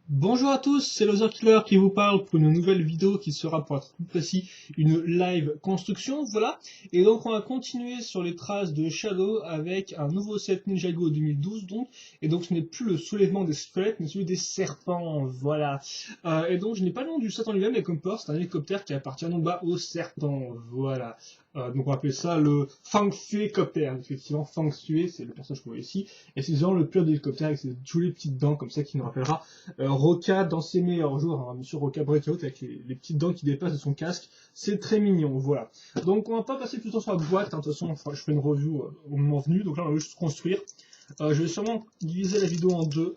Bonjour à tous, c'est Loser Killer qui vous parle pour une nouvelle vidéo qui sera, pour être plus précis, une live construction, voilà. Et donc on va continuer sur les traces de Shadow avec un nouveau set Ninjago 2012 donc. Et donc ce n'est plus le soulèvement des squelettes mais celui des serpents, voilà. Et donc je n'ai pas le nom du set en lui-même mais comme peur, c'est un hélicoptère qui appartient donc aux serpents, voilà. Donc on va appeler ça le Fang Shui Copter, effectivement Fang Shui c'est le personnage qu'on voit ici. Et c'est genre le pire d'hélicoptère avec ses jolies petites dents comme ça qui nous rappellera Roca dans ses meilleurs jours, hein, Monsieur Roca Breakout avec les petites dents qui dépassent de son casque, c'est très mignon, voilà. Donc on va pas passer plus de temps sur la boîte, hein, de toute façon je ferai une review au moment venu, donc là on va juste construire. Je vais sûrement diviser la vidéo en deux,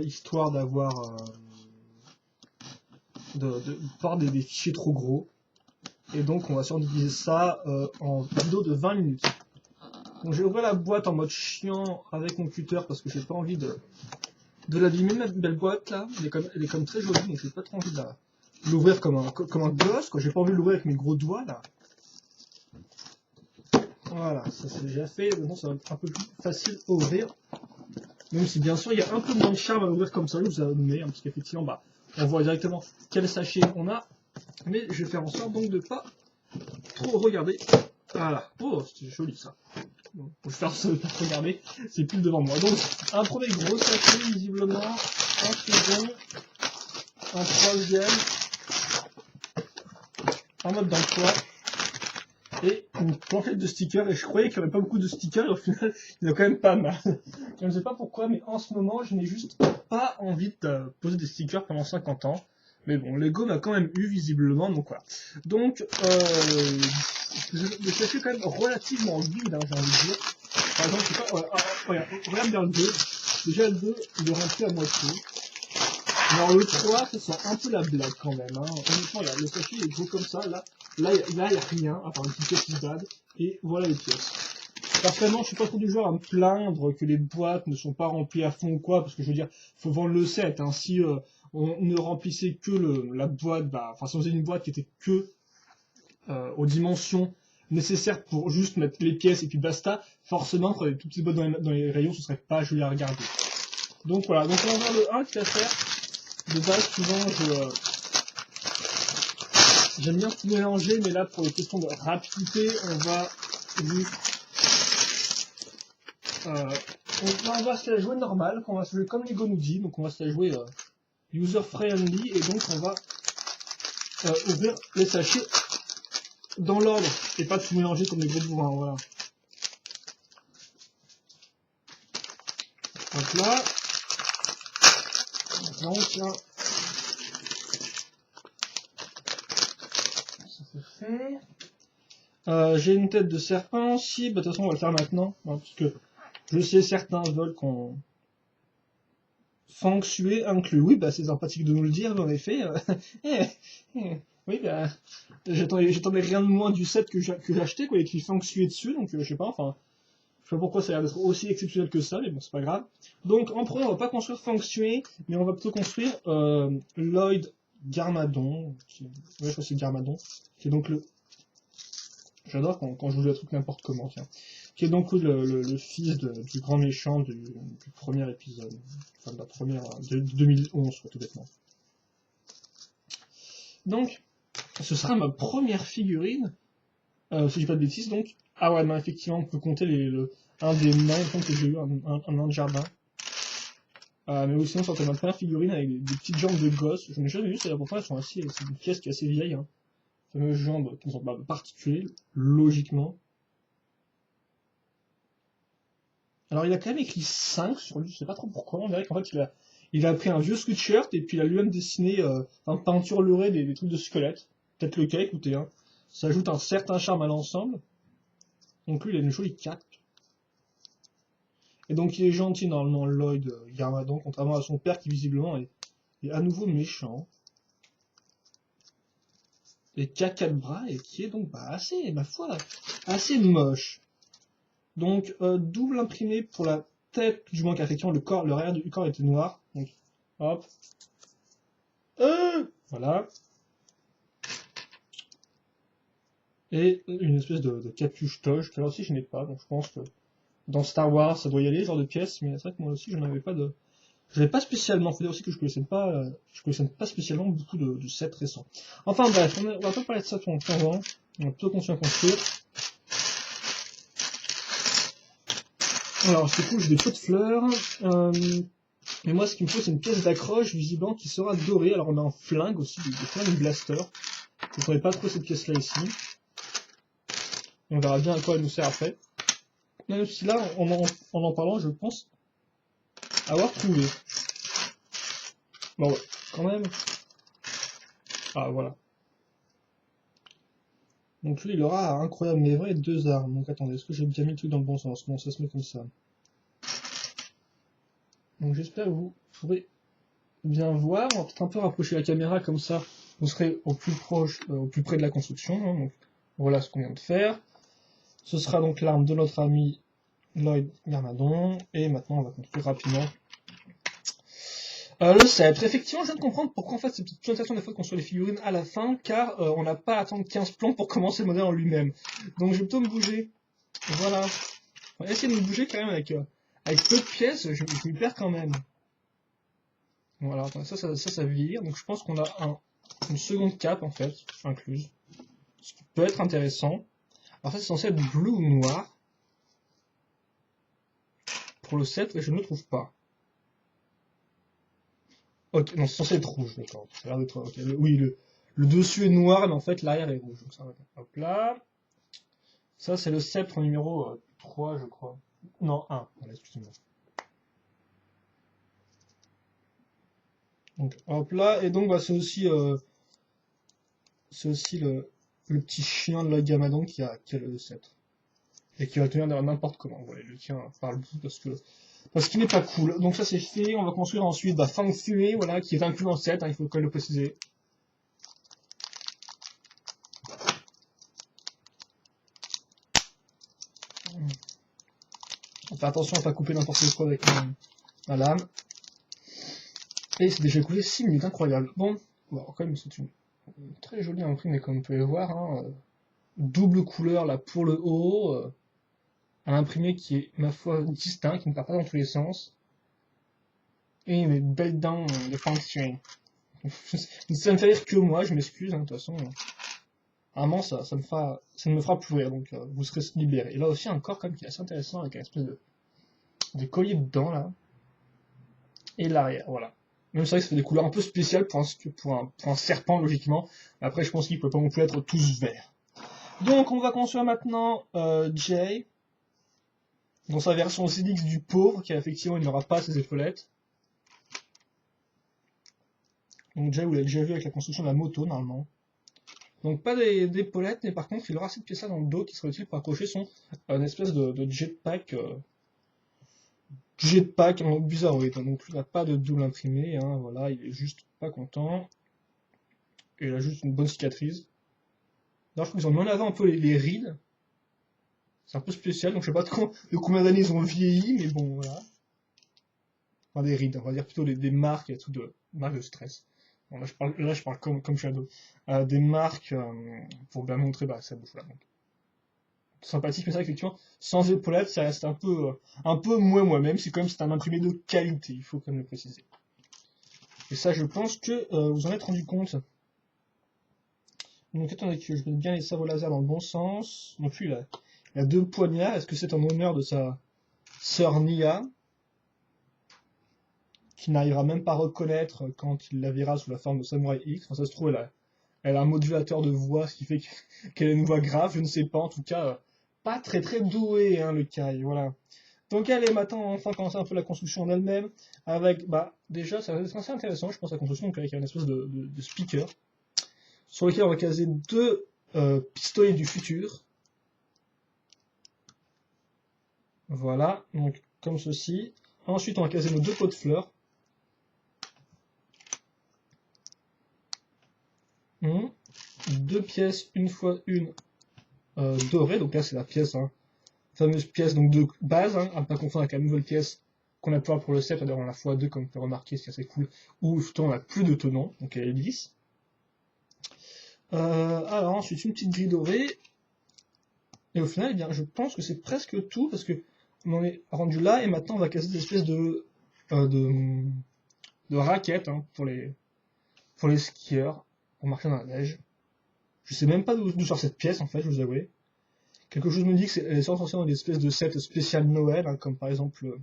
histoire d'avoir pas des fichiers trop gros, et donc on va sûrement diviser ça en vidéo de 20 minutes. Donc j'ai ouvert la boîte en mode chiant avec mon cutter parce que j'ai pas envie de l'abîmer, ma belle boîte là. Elle est comme très jolie, donc j'ai pas trop envie de l'ouvrir comme un gosse, quoi. J'ai pas envie de l'ouvrir avec mes gros doigts là. Voilà, ça c'est déjà fait. Maintenant ça va être un peu plus facile à ouvrir. Même si bien sûr il y a un peu moins de charme à l'ouvrir comme ça, je vous admets, hein, parce qu'effectivement on voit directement quel sachet on a. Mais je vais faire en sorte donc de pas trop regarder. Voilà. Oh, c'est joli ça. Bon, faut faire ça de pas trop regarder, c'est plus devant moi. Donc un premier gros sachet visiblement, un second, un troisième, un mode d'emploi et une planchette de stickers. Et je croyais qu'il n'y aurait pas beaucoup de stickers et au final il y en a quand même pas mal. Je ne sais pas pourquoi, mais en ce moment je n'ai juste pas envie de poser des stickers pendant 50 ans. Mais bon, Lego m'a quand même eu visiblement, donc voilà. Donc le sachet est quand même relativement vide, hein, j'ai envie de dire. Par exemple, je sais pas, regarde bien le 2. Déjà le 2, il est rempli à moitié. Alors le 3, ça sent un peu la blague quand même. Hein. Honnêtement, le sachet est gros comme ça. Là, il n'y a rien, à part une petite pièce qui date. Et voilà les pièces. Personnellement, je suis pas trop du genre à me plaindre que les boîtes ne sont pas remplies à fond ou quoi, parce que je veux dire, faut vendre le set. Hein. Si on ne remplissait que la boîte, enfin si on faisait une boîte qui était que aux dimensions nécessaires pour juste mettre les pièces et puis basta, forcément, quand il y a toutes ces boîtes dans les rayons, ce serait pas joli à regarder. Donc voilà, donc on va voir le 1 qui va faire. De base, souvent, j'aime bien tout mélanger, mais là, pour les questions de rapidité, on va juste... on va se la jouer normal, on va se jouer comme Lego nous dit, donc on va se la jouer user-friendly, et donc on va ouvrir les sachets dans l'ordre, et pas tout mélanger comme des gros bourrins, voilà. Donc là, tiens, ça c'est fait. J'ai une tête de serpent, si, de toute façon on va le faire maintenant, hein, parce que je sais certains veulent qu'on... Feng Shui inclus. Oui, c'est sympathique de nous le dire, mais en effet. Oui, j'attendais rien de moins du set que j'ai acheté, quoi, écrit Feng Shui dessus, donc je sais pas, enfin, je sais pas pourquoi ça a l'air d'être aussi exceptionnel que ça, mais bon, c'est pas grave. Donc, en premier, on va pas construire Feng Shui, mais on va plutôt construire Lloyd Garmadon, ouais, je crois que c'est Garmadon, qui est donc le... J'adore quand je joue des trucs n'importe comment, tiens. Qui est donc le fils du grand méchant du premier épisode. Enfin, de la première, de 2011, quoi, tout bêtement. Donc, ce sera ma première figurine, si je dis pas de bêtises, donc. Ah ouais, effectivement, on peut compter un des nains que j'ai eu, un nain de jardin. Mais oui, sinon, c'était ma première figurine avec des petites jambes de gosse. Je n'ai jamais vu, c'est pourtant elles sont assez, c'est une pièce qui est assez vieille, hein. Fameuses jambes qui ne sont pas particulières, logiquement. Alors il a quand même écrit 5 sur lui, je sais pas trop pourquoi, on dirait qu'en fait il a pris un vieux sweatshirt et puis il a lui-même dessiné, peinturé des trucs de squelette. Peut-être le cas, écoutez, hein. Ça ajoute un certain charme à l'ensemble. Donc lui il a une jolie cape. Et donc il est gentil normalement Lloyd Garmadon, contrairement à son père qui visiblement est à nouveau méchant. Et qui a 4 bras et qui est donc assez, ma foi, assez moche. Donc double imprimé pour la tête, du moins qu'effectivement le corps, le arrière du corps était noir. Donc hop. Voilà. Et une espèce de capuche toge, que là aussi je n'ai pas, donc je pense que dans Star Wars ça doit y aller, ce genre de pièce, mais c'est vrai que moi aussi j'en avais pas Je n'avais pas spécialement, faut dire aussi que je collectionne pas spécialement beaucoup de sets récents. Enfin bref, on va pas parler de ça pendant 15 ans, on va plutôt continuer à construire. Alors c'est cool, j'ai des pots de fleurs, mais moi ce qu'il me faut c'est une pièce d'accroche visiblement qui sera dorée, alors on a un flingue aussi, des flingues blaster. Je ne connais pas trop cette pièce là ici. On verra bien à quoi elle nous sert après. Même si là, en parlant, je pense avoir trouvé. Bon ouais, quand même. Ah voilà. Donc lui il aura incroyable mais vrai 2 armes. Donc attendez, est-ce que j'ai bien mis le truc dans le bon sens? Non, ça se met comme ça. Donc j'espère que vous pourrez bien voir. On va peut-être un peu rapprocher la caméra comme ça. Vous serez au plus proche, au plus près de la construction. Hein. Donc voilà ce qu'on vient de faire. Ce sera donc l'arme de notre ami Lloyd Garmadon. Et maintenant on va construire rapidement le sceptre. Effectivement, je viens de comprendre pourquoi en fait c'est plus intéressant des fois de construire les figurines à la fin, car on n'a pas à attendre 15 plans pour commencer le modèle en lui-même. Donc je vais plutôt me bouger. Voilà. On va essayer de me bouger quand même avec peu de pièces, je m'y perds quand même. Voilà, attends, ça vire. Donc je pense qu'on a une seconde cape en fait, incluse. Ce qui peut être intéressant. Alors ça c'est censé être bleu ou noir. Pour le sceptre, et je ne le trouve pas. Ok, non, c'est censé être rouge, d'accord. Ça a l'air d'être. Okay. Oui, le dessus est noir, mais en fait l'arrière est rouge. Donc ça va. Hop là. Ça, c'est le sceptre numéro 3, je crois. Non, 1. Voilà, excusez-moi. Donc, hop là. Et donc, bah, c'est aussi le petit chien de la Gamadon qui a le sceptre. Et qui va tenir n'importe comment. Voilà, le tient par le bout parce qu'il n'est pas cool. Donc ça, c'est fait. On va construire ensuite Fang Fue, voilà, qui est inclus dans le set, hein, il faut quand même le préciser. On fait attention à ne pas couper n'importe quoi avec ma lame. Et c'est déjà écoulé 6 minutes, incroyable. Bon, quand même, c'est une très jolie imprimée, comme vous pouvez le voir. Hein. Double couleur là pour le haut. Un imprimé qui est, ma foi, distinct, qui ne part pas dans tous les sens. Et une belle dent de fonction. Ça ne fait rire que moi, je m'excuse, hein, de toute façon. Vraiment, ça ne me fera plus rire, donc vous serez libérés. Et là aussi, un corps comme qui est assez intéressant, avec un espèce de collier de dents là. Et l'arrière, voilà. Même c'est vrai que ça fait des couleurs un peu spéciales pour un serpent, logiquement. Après, je pense qu'il ne peut pas non plus être tous verts. Donc, on va construire maintenant Jay, dans sa version CDX du pauvre, qui effectivement il n'aura pas ses épaulettes. Donc Jay, vous l'avez déjà vu avec la construction de la moto, normalement. Donc pas d'épaulettes, mais par contre, il aura cette pièce-là dans le dos qui sera utile pour accrocher une espèce de jetpack. Jetpack en bizarroïde. Donc il n'a pas de double imprimé, hein, voilà, il est juste pas content. Et il a juste une bonne cicatrice. D'ailleurs, je crois qu'ils ont mis en avant un peu les rides. C'est un peu spécial, donc je sais pas de combien d'années ils ont vieilli, mais bon, voilà. Enfin, des rides, on va dire plutôt des marques et tout marques de stress. Bon, là, je parle comme Shadow. Des marques pour bien montrer sa bouche là. Donc. Sympathique, mais ça, effectivement, sans épaulettes, ça reste un peu moi, même si c'est un imprimé de qualité, il faut quand même le préciser. Et ça, je pense que vous en êtes rendu compte. Donc attendez que je mette bien les sabots laser dans le bon sens. Donc lui, il a 2 poignards. Est-ce que c'est en honneur de sa sœur Nia, qui n'arrivera même pas à reconnaître quand il la verra sous la forme de Samurai X. Enfin, ça se trouve, elle a un modulateur de voix, ce qui fait qu'elle a une voix grave, je ne sais pas. En tout cas, pas très très doué, hein, le Kai, voilà. Donc allez, maintenant, on va enfin commencer un peu la construction en elle-même, avec, déjà, ça va être assez intéressant, je pense, la construction, donc avec une espèce de speaker, sur lequel on va caser 2 pistolets du futur. Voilà, donc comme ceci. Ensuite, on va caser nos 2 pots de fleurs. 2 pièces, une fois une dorée, donc là c'est la pièce, hein, fameuse pièce donc de base, hein, à ne pas confondre avec la nouvelle pièce qu'on a pu avoir pour le sceptre, d'ailleurs on a x2 comme vous pouvez remarquer, c'est assez cool, où on n'a plus de tenant, donc elle est lisse. Alors ensuite une petite grille dorée, et au final, je pense que c'est presque tout, parce que on en est rendu là, et maintenant on va caser des espèces de de raquettes hein, pour les skieurs, pour marcher dans la neige. Je sais même pas d'où sort cette pièce en fait, je vous avoue. Quelque chose me dit que elle sort dans des espèces de sets spécial Noël, hein, comme par exemple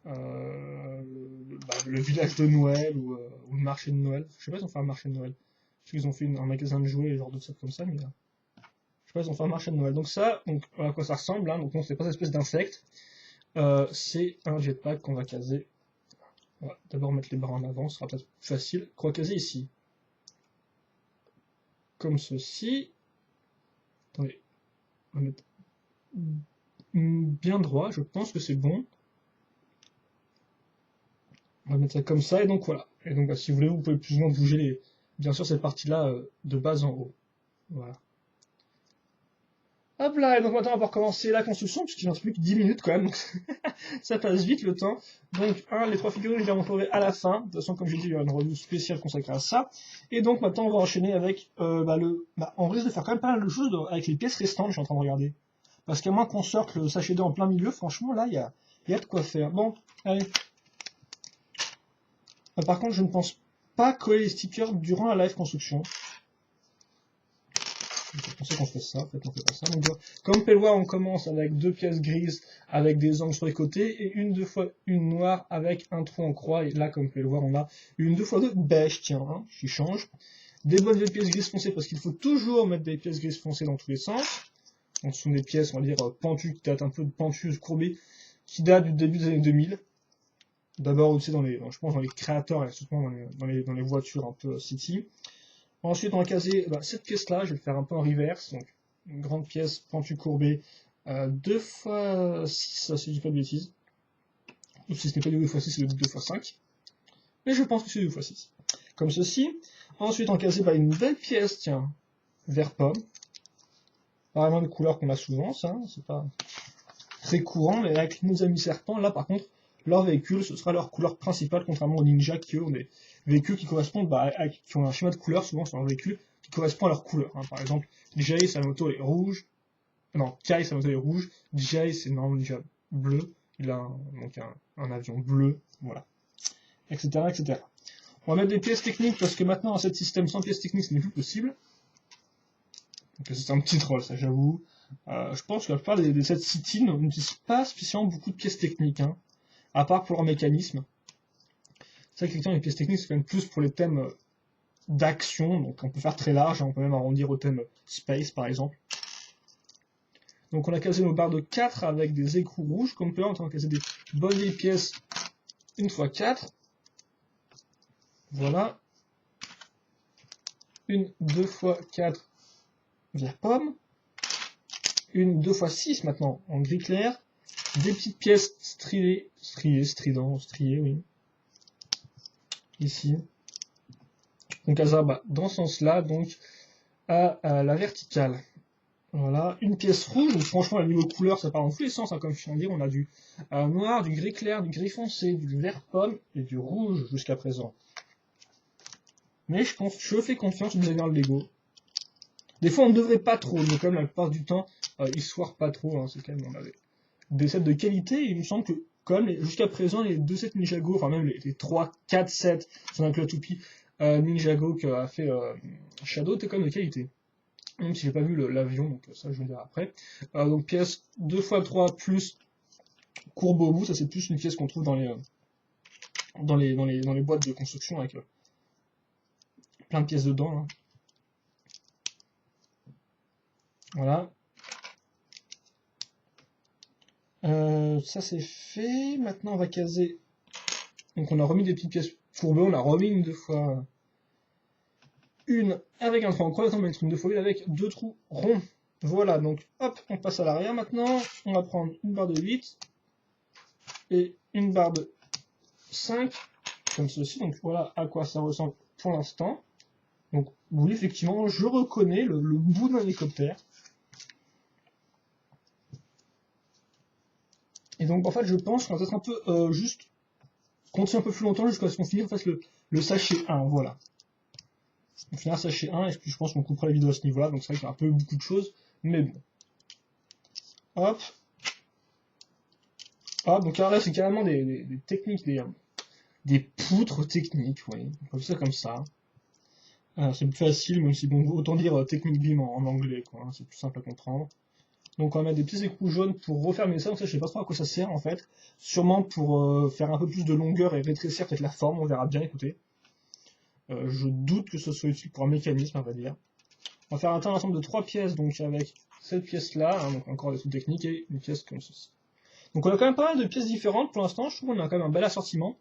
le village de Noël ou le marché de Noël. Je sais pas si on fait un marché de Noël. Parce qu'ils ont fait un magasin de jouets, genre de sets comme ça, mais je sais pas si on fait un marché de Noël. Donc ça, donc, voilà à quoi ça ressemble. Hein. Donc non, c'est pas cette espèce d'insecte. C'est un jetpack qu'on va caser. On va d'abord mettre les barres en avant, ce sera peut-être plus facile. Qu'on va caser ici. Comme ceci. Attendez. On va mettre bien droit, je pense que c'est bon. On va mettre ça comme ça, et donc voilà. Et donc bah, si vous voulez, vous pouvez plus ou moins bouger bien sûr cette partie-là de bas en haut. Voilà. Hop là, et donc maintenant on va recommencer la construction, puisqu'il ne reste plus que 10 minutes quand même, donc ça passe vite le temps. Donc les 3 figurines, je les montrerai à la fin. De toute façon, comme j'ai dit, il y aura une review spéciale consacrée à ça. Et donc maintenant on va enchaîner avec on risque de faire quand même pas mal de choses avec les pièces restantes, je suis en train de regarder. Parce qu'à moins qu'on sorte le sachet d'eau en plein milieu, franchement là, il y a de quoi faire. Bon, allez. Par contre, je ne pense pas coller les stickers durant la live construction. Je pensais qu'on fait ça, en fait on fait pas ça. Donc, comme vous pouvez le voir, on commence avec 2 pièces grises avec des angles sur les côtés et une noire avec un trou en croix. Et là, comme vous pouvez le voir, on a une 2x2 beige, tiens, hein, qui change. Des bonnes vieilles pièces grises foncées parce qu'il faut toujours mettre des pièces grises foncées dans tous les sens. Donc ce sont des pièces, on va dire, pentues, qui datent un peu de pentues courbées, qui datent du début des années 2000. D'abord aussi je pense dans les créateurs et surtout dans les voitures un peu city. Ensuite, on va caser cette pièce-là, je vais le faire un peu en reverse. Donc, une grande pièce pentue courbée, 2x6, si je dis pas de bêtises. Ou si ce n'est pas du 2x6, c'est le 2x5. Mais je pense que c'est du 2x6. Comme ceci. Ensuite, on va caser une belle pièce, tiens, vert pomme. Apparemment, de couleurs qu'on a souvent, ça, c'est pas très courant, mais avec nos amis serpents, là, par contre, leur véhicule, ce sera leur couleur principale, contrairement aux ninjas qui eux ont des véhicules qui correspondent, qui ont un schéma de couleur souvent sur leur véhicule qui correspond à leur couleur. Hein. Par exemple, Jay, sa moto est rouge. Non, Kai, sa moto est rouge. Jay, c'est normalement déjà bleu. Il a un avion bleu. Voilà. Etc., etc. On va mettre des pièces techniques parce que maintenant, dans ce système sans pièces techniques, ce n'est plus possible. Donc c'est un petit troll, ça j'avoue. Je pense que la plupart des sets City n'utilisent pas spécialement beaucoup de pièces techniques. Hein. À part pour leur mécanisme. C'est vrai que les pièces techniques, c'est quand même plus pour les thèmes d'action, donc on peut faire très large, on peut même arrondir au thème space par exemple. Donc on a casé nos barres de 4 avec des écrous rouges, comme on peut voir, on a casé des bonnes vieilles pièces 1x4. Voilà. Une 2x4 vert pomme. Une 2x6 maintenant en gris clair. Des petites pièces striées, oui. Ici. Donc à ça, dans ce sens-là, donc à la verticale. Voilà, une pièce rouge, donc franchement, la niveau couleur, ça part dans tous les sens, hein, comme je viens de dire, on a du noir, du gris clair, du gris foncé, du vert pomme et du rouge jusqu'à présent. Mais je fais confiance aux designers de Lego. Des fois, on ne devrait pas trop, mais comme la plupart du temps, ils se foirent pas trop, hein, c'est quand même, on avait des sets de qualité, et il me semble que, comme jusqu'à présent, les 2 sets Ninjago, enfin même les 3, 4 sets, sans inclure Toupie, Ninjago qu'a fait Shadow, était quand même de qualité. Même si j'ai pas vu l'avion, donc ça je vous le dirai après. Donc pièce 2x3 plus courbe au bout, ça c'est plus une pièce qu'on trouve dans les boîtes de construction avec plein de pièces dedans. Hein. Voilà. Ça c'est fait. Maintenant on va caser. Donc on a remis des petites pièces courbées, on a remis une 2x. Une avec un trou en croix, on va mettre une 2x8 avec 2 trous ronds. Voilà, donc hop, on passe à l'arrière maintenant. On va prendre une barre de 8 et une barre de 5, comme ceci. Donc voilà à quoi ça ressemble pour l'instant. Donc oui, effectivement, je reconnais le bout d'un hélicoptère. Et donc en fait, je pense qu'on va peut-être un peu juste continuer un peu plus longtemps jusqu'à ce qu'on finisse en fait, le sachet 1. Voilà. On finira sachet 1 et puis je pense qu'on coupera la vidéo à ce niveau-là. Donc c'est vrai qu'il y a un peu beaucoup de choses, mais bon. Hop. Ah, donc alors là, c'est carrément des techniques, des poutres techniques, oui. On peut faire ça comme ça. C'est plus facile, même si bon, autant dire technique BIM en anglais, quoi, hein, c'est plus simple à comprendre. Donc on va mettre des petits écrous jaunes pour refermer ça, donc ça je sais pas trop à quoi ça sert en fait. Sûrement pour faire un peu plus de longueur et rétrécir peut-être la forme, on verra bien, écoutez. Je doute que ce soit utile pour un mécanisme, on va dire. On va faire un ensemble de 3 pièces, donc avec cette pièce-là, hein, donc encore des trucs techniques, et une pièce comme ceci. Donc on a quand même pas mal de pièces différentes pour l'instant, je trouve qu'on a quand même un bel assortiment.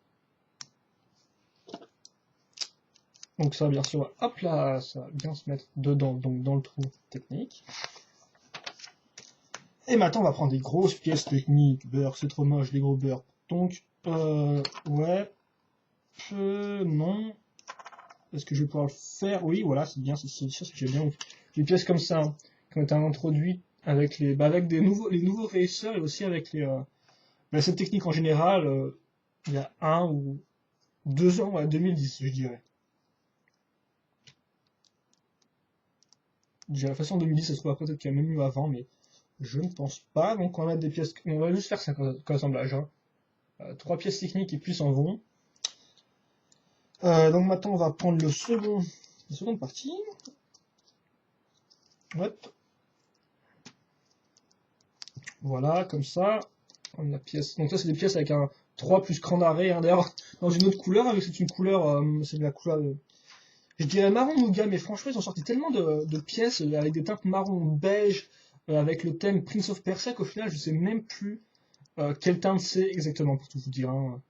Donc ça, bien sûr, hop là, ça va bien se mettre dedans, donc dans le trou technique. Et maintenant, on va prendre des grosses pièces techniques. Beurre, c'est trop moche, les gros beurres. Donc, ouais, non. Est-ce que je vais pouvoir le faire? Oui, voilà, c'est bien, c'est sûr que j'ai bien. Des pièces comme ça, hein, qui ont été introduites avec avec les nouveaux racers et aussi avec cette technique en général, il y a 1 ou 2 ans, ouais, 2010, je dirais. La façon 2010, ça se trouve après, peut-être qu'il y a même eu avant, mais je ne pense pas. Donc on va mettre des pièces, on va juste faire ça comme assemblage. Hein. 3 pièces techniques et puis s'en vont. Donc maintenant on va prendre la seconde partie. Hop. Voilà, comme ça. On a la pièce. Donc ça c'est des pièces avec un 3 plus cran d'arrêt. Hein. D'ailleurs, dans une autre couleur, avec c'est une couleur, c'est de la couleur je dirais marron nougat, mais franchement ils ont sorti tellement de pièces avec des teintes marron beige, avec le thème Prince of Persia qu'au final je sais même plus quelle teinte c'est exactement pour tout vous dire. Hein.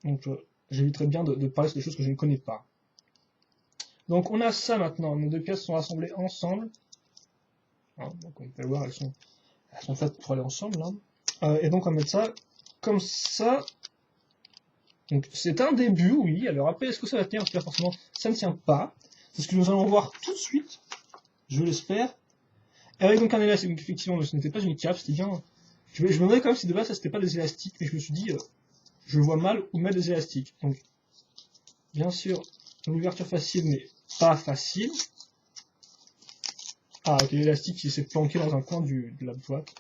Donc j'éviterai bien de parler sur des choses que je ne connais pas. Donc on a ça maintenant, nos deux pièces sont assemblées ensemble. Hein, donc on peut voir, elles sont faites pour aller ensemble. Hein. Et donc on va mettre ça comme ça. Donc c'est un début, oui. Alors après, est-ce que ça va tenir? Parce que là, forcément, ça ne tient pas. C'est ce que nous allons voir tout de suite, je l'espère. Avec donc un élastique, donc effectivement, ce n'était pas une cape, c'était bien. Je me demandais quand même si de base ça c'était pas des élastiques, mais je me suis dit, je vois mal où mettre des élastiques. Donc, bien sûr, une ouverture facile, mais pas facile. Ah, ok, l'élastique qui s'est planqué dans un coin de la boîte.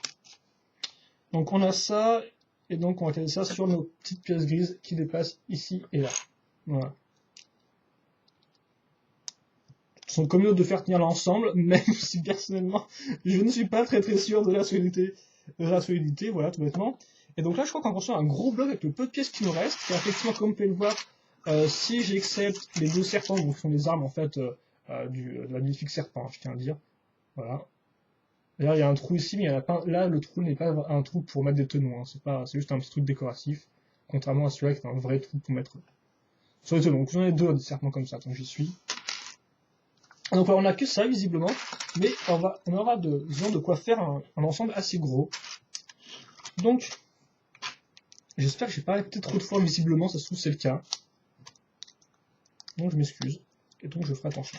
Donc on a ça, et donc on va caler ça sur nos petites pièces grises qui dépassent ici et là. Voilà. Ils sont communs de faire tenir l'ensemble, même si personnellement je ne suis pas très sûr de la solidité, voilà, tout bêtement. Et donc là, je crois qu'on construit un gros bloc avec le peu de pièces qui nous restent, car effectivement, comme vous pouvez le voir, si j'accepte les 2 serpents, donc ce sont des armes en fait de la magnifique serpent, je tiens à dire. Voilà. D'ailleurs, il y a un trou ici, mais il y en a pas. Là, le trou n'est pas un trou pour mettre des tenons, hein. C'est juste un petit truc décoratif, contrairement à celui-là qui est un vrai trou pour mettre sur les tenons. Donc j'en ai 2 serpents comme ça, donc j'y suis. Donc voilà, on n'a que ça visiblement, mais on aura besoin de quoi faire un ensemble assez gros. Donc, j'espère que je n'ai pas répété trop de fois, visiblement, ça se trouve c'est le cas. Donc je m'excuse, et donc je ferai attention.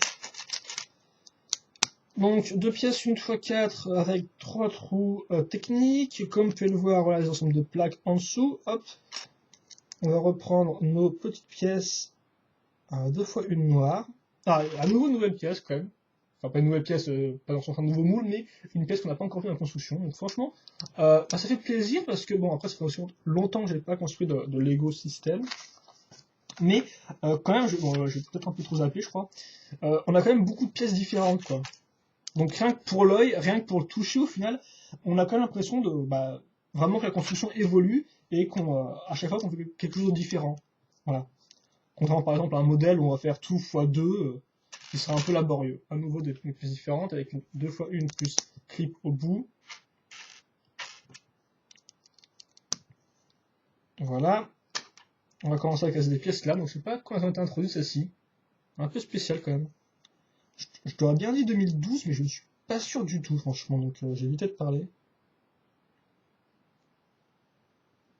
Donc 2 pièces 1x4 avec 3 trous techniques, comme vous pouvez le voir, voilà les ensembles de plaques en dessous, hop. On va reprendre nos petites pièces, 2 fois une noire. Ah, à nouveau une nouvelle pièce quand même. Enfin, pas une nouvelle pièce, pas dans son sens de nouveau moule, mais une pièce qu'on n'a pas encore fait dans la construction. Donc franchement, ça fait plaisir parce que, bon, après, ça fait aussi longtemps que je n'ai pas construit de Lego système. Mais quand même, j'ai peut-être un peu trop zappé, je crois. On a quand même beaucoup de pièces différentes, quoi. Donc rien que pour l'œil, rien que pour le toucher, au final, on a quand même l'impression de vraiment que la construction évolue et à chaque fois qu'on fait quelque chose de différent. Voilà. Contrairement par exemple à un modèle où on va faire tout x2, qui sera un peu laborieux. À nouveau des pièces différentes avec 2 x 1 plus clip au bout. Voilà. On va commencer à casser des pièces là, donc je sais pas quand elles ont été introduites celles-ci. Un peu spécial quand même. Je t'aurais bien dit 2012, mais je ne suis pas sûr du tout franchement, donc j'ai évité de parler.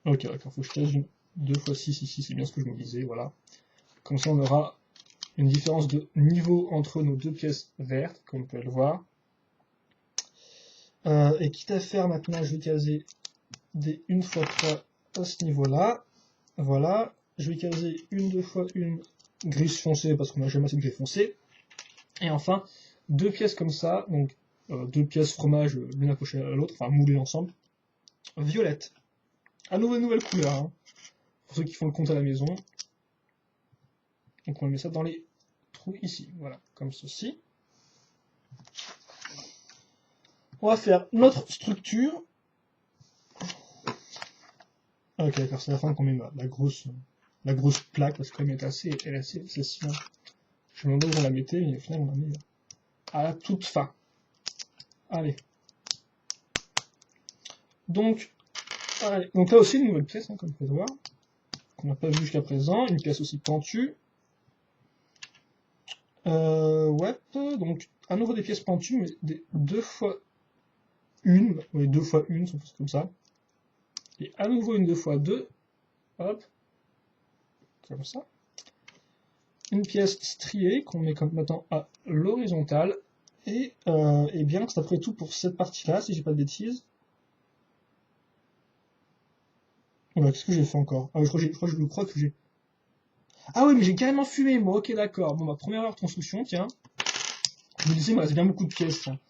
Ok, d'accord, faut que je casse 2 x 6 ici, c'est bien ce que je me disais, voilà. Comme ça on aura une différence de niveau entre nos 2 pièces vertes, comme on peut le voir. Et quitte à faire maintenant, je vais caser des 1 x 3 à ce niveau-là. Voilà. Je vais caser une 2 x 1 grise foncée, parce qu'on n'a jamais assez de gris foncé. Et enfin, 2 pièces comme ça, donc 2 pièces fromage l'une accrochée à l'autre, enfin moulées ensemble. violette. À nouveau, une nouvelle couleur, hein, pour ceux qui font le compte à la maison. Donc on met ça dans les trous ici, voilà, comme ceci. On va faire notre structure. Ok, d'accord, c'est la fin qu'on met la grosse plaque, parce qu'elle est assez si. Je me demandais où on la mettait, mais au final on la met à la toute fin. Allez. Donc là aussi une nouvelle pièce, hein, comme vous pouvez voir, qu'on n'a pas vu jusqu'à présent, une pièce aussi pentue. Ouais, donc à nouveau des pièces pentues, mais des 2 fois 1, oui 2 fois 1, c'est comme ça. Et à nouveau une 2 fois 2, hop, comme ça. Une pièce striée qu'on met comme maintenant à l'horizontale. Et bien, c'est après tout pour cette partie-là, si j'ai pas de bêtises. Ouais, qu'est-ce que j'ai fait encore? Ah, je crois que j'ai... Ah oui, mais j'ai carrément fumé, moi, ok, d'accord. Bon, ma première erreur de construction, tiens. Je me disais, il me reste bien beaucoup de pièces, tiens.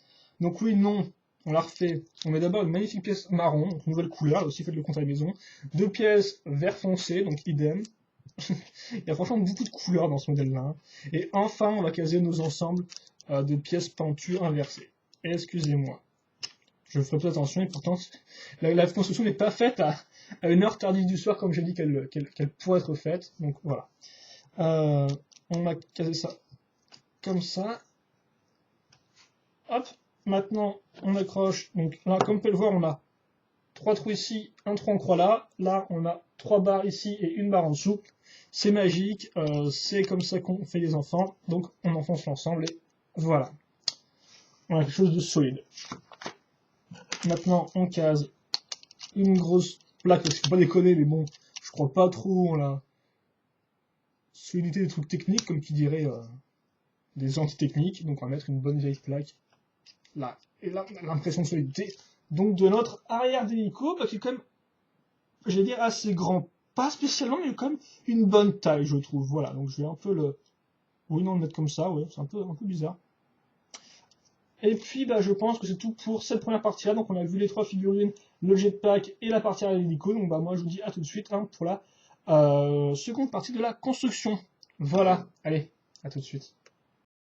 Donc oui, non, on la refait. On met d'abord une magnifique pièce marron, donc nouvelle couleur, là aussi faites le compte à la maison. 2 pièces vert foncé, donc idem. Il y a franchement beaucoup de couleurs dans ce modèle-là. Hein. Et enfin, on va caser nos ensembles de pièces pentues inversées. Excusez-moi. Je ferai plus attention, et pourtant, la construction n'est pas faite à une heure tardive du soir, comme j'ai dit qu'elle pourrait être faite. Donc voilà. On va caser ça comme ça. Hop. Maintenant, on accroche. Donc là, comme vous pouvez le voir, on a 3 trous ici, un trou en croix là. Là, on a 3 barres ici et une barre en dessous. C'est magique, c'est comme ça qu'on fait les enfants. Donc on enfonce l'ensemble et voilà. On a quelque chose de solide. Maintenant, on case une grosse plaque, parce qu'il faut pas déconner, mais bon, je crois pas trop en la solidité des trucs techniques, comme qui dirait des anti-techniques. Donc on va mettre une bonne vieille plaque là. Et là, on a l'impression de solidité. Donc de notre arrière d'hélico, qui est quand même, je vais dire, assez grand. Pas spécialement, mais quand même une bonne taille, je trouve. Voilà, donc je vais un peu le... Oui, non, le mettre comme ça, ouais, c'est un peu bizarre. Et puis, je pense que c'est tout pour cette première partie-là. Donc, on a vu les 3 figurines, le jetpack et la partie arrière de l'hélico. Donc, moi, je vous dis à tout de suite pour la seconde partie de la construction. Voilà, allez, à tout de suite.